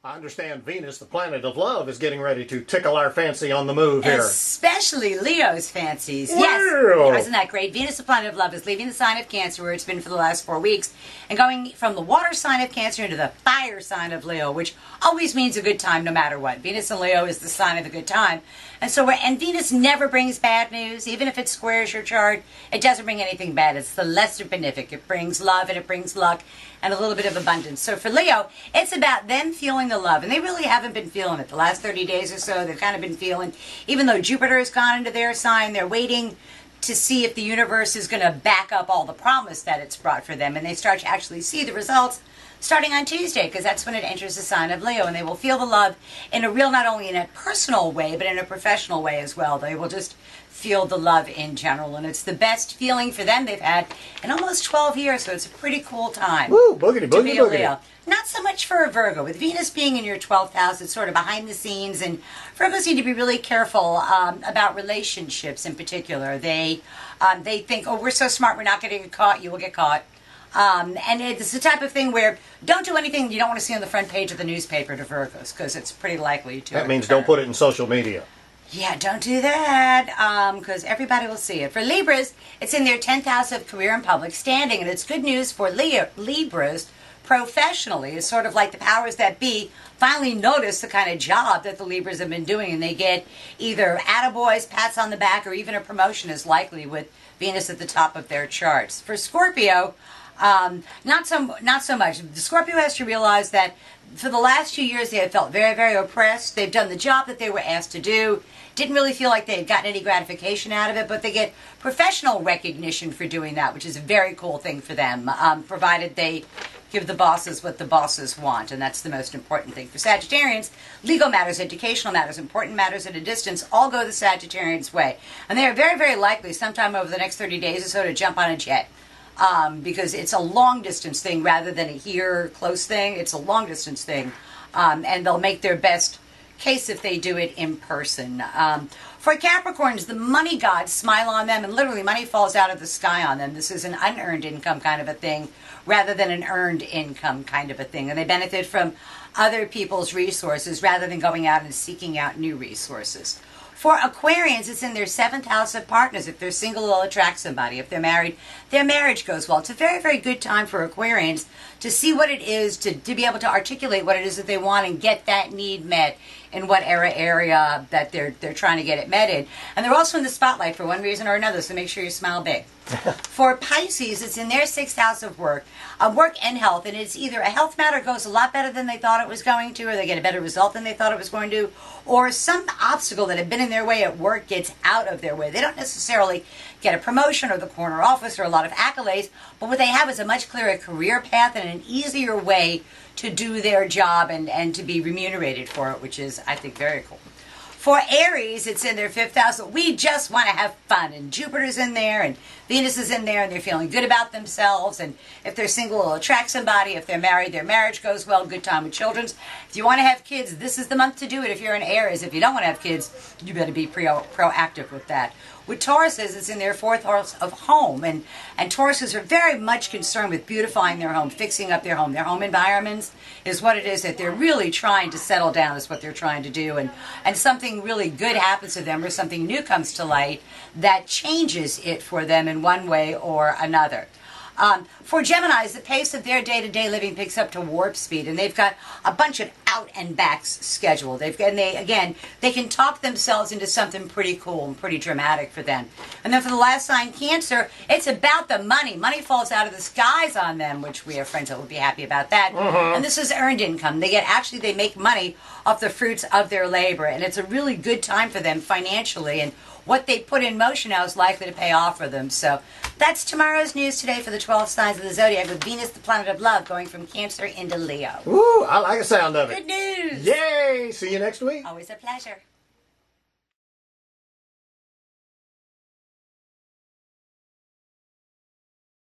I understand Venus, the planet of love, is getting ready to tickle our fancy on the move here. Especially Leo's fancies. Well. Yes. Isn't that great? Venus, the planet of love, is leaving the sign of Cancer, where it's been for the last 4 weeks, and going from the water sign of Cancer into the fire sign of Leo, which always means a good time no matter what. Venus and Leo is the sign of a good time. And so, and Venus never brings bad news. Even if it squares your chart, it doesn't bring anything bad. It's the lesser benefic. It brings love and it brings luck and a little bit of abundance. So for Leo, it's about them feeling the love. And they really haven't been feeling it. The last 30 days or so, they've kind of been feeling, even though Jupiter has gone into their sign, they're waiting to see if the universe is going to back up all the promise that it's brought for them. And they start to actually see the results starting on Tuesday, because that's when it enters the sign of Leo, and they will feel the love in a real, not only in a personal way, but in a professional way as well. They will just feel the love in general, and it's the best feeling for them they've had in almost 12 years, so it's a pretty cool time. Woo, boogity, to be boogity, a boogity. Leo. Not so much for a Virgo. With Venus being in your 12th house, it's sort of behind the scenes, and Virgos need to be really careful about relationships in particular. They think, oh, we're so smart, we're not going to get caught. You will get caught. And it's the type of thing where don't do anything you don't want to see on the front page of the newspaper to Virgos, because it's pretty likely to That means occur. don't put it in social media. Yeah, don't do that, because everybody will see it. For Libras, it's in their 10th house of career and public standing, and it's good news for Libras professionally. It's sort of like the powers that be finally notice the kind of job that the Libras have been doing, and they get either attaboys, pats on the back, or even a promotion is likely with Venus at the top of their charts. For Scorpio, not so much. The Scorpio has to realize that for the last 2 years they have felt very, very oppressed. They've done the job that they were asked to do. Didn't really feel like they had gotten any gratification out of it, but they get professional recognition for doing that, which is a very cool thing for them, provided they give the bosses what the bosses want, and that's the most important thing. For Sagittarians, legal matters, educational matters, important matters at a distance all go the Sagittarians' way. And they are very, very likely sometime over the next 30 days or so to jump on a jet. Because it's a long-distance thing rather than a here, close thing. It's a long-distance thing. And they'll make their best case if they do it in person. For Capricorns, the money gods smile on them, and literally money falls out of the sky on them. This is an unearned income kind of a thing rather than an earned income kind of a thing. And they benefit from other people's resources rather than going out and seeking out new resources. For Aquarians, it's in their 7th house of partners. If they're single, they'll attract somebody. If they're married, their marriage goes well. It's a very, very good time for Aquarians to see what it is, to be able to articulate what it is that they want and get that need met in whatever area that they're trying to get it met in. And they're also in the spotlight for one reason or another, so make sure you smile big. For Pisces, it's in their 6th house of work and health, and it's either a health matter goes a lot better than they thought it was going to, or they get a better result than they thought it was going to, or some obstacle that had been in their way at work gets out of their way. They don't necessarily get a promotion or the corner office or a lot of accolades, but what they have is a much clearer career path and an easier way to do their job and to be remunerated for it, which is, I think, very cool. For Aries, it's in their 5th house. We just want to have fun, and Jupiter's in there, and Venus is in there, and they're feeling good about themselves, and if they're single, they'll attract somebody. If they're married, their marriage goes well, good time with children. If you want to have kids, this is the month to do it if you're an Aries. If you don't want to have kids, you better be proactive with that. With Tauruses, it's in their 4th house of home, and Tauruses are very much concerned with beautifying their home, fixing up their home environments is what it is that they're really trying to settle down, is what they're trying to do, and something really good happens to them or something new comes to light that changes it for them in one way or another. For Geminis, the pace of their day-to-day living picks up to warp speed, and they've got a bunch of out and backs scheduled. They can talk themselves into something pretty cool and pretty dramatic for them. And then for the last sign, Cancer, it's about the money. Money falls out of the skies on them, which we have friends that would be happy about that. And this is earned income. They make money off the fruits of their labor, and it's a really good time for them financially, and what they put in motion now is likely to pay off for them. So that's tomorrow's news today for the 12 signs of the zodiac, with Venus, the planet of love, going from Cancer into Leo. Woo, I like the sound of it. Good news. Yay! See you next week. Always a pleasure.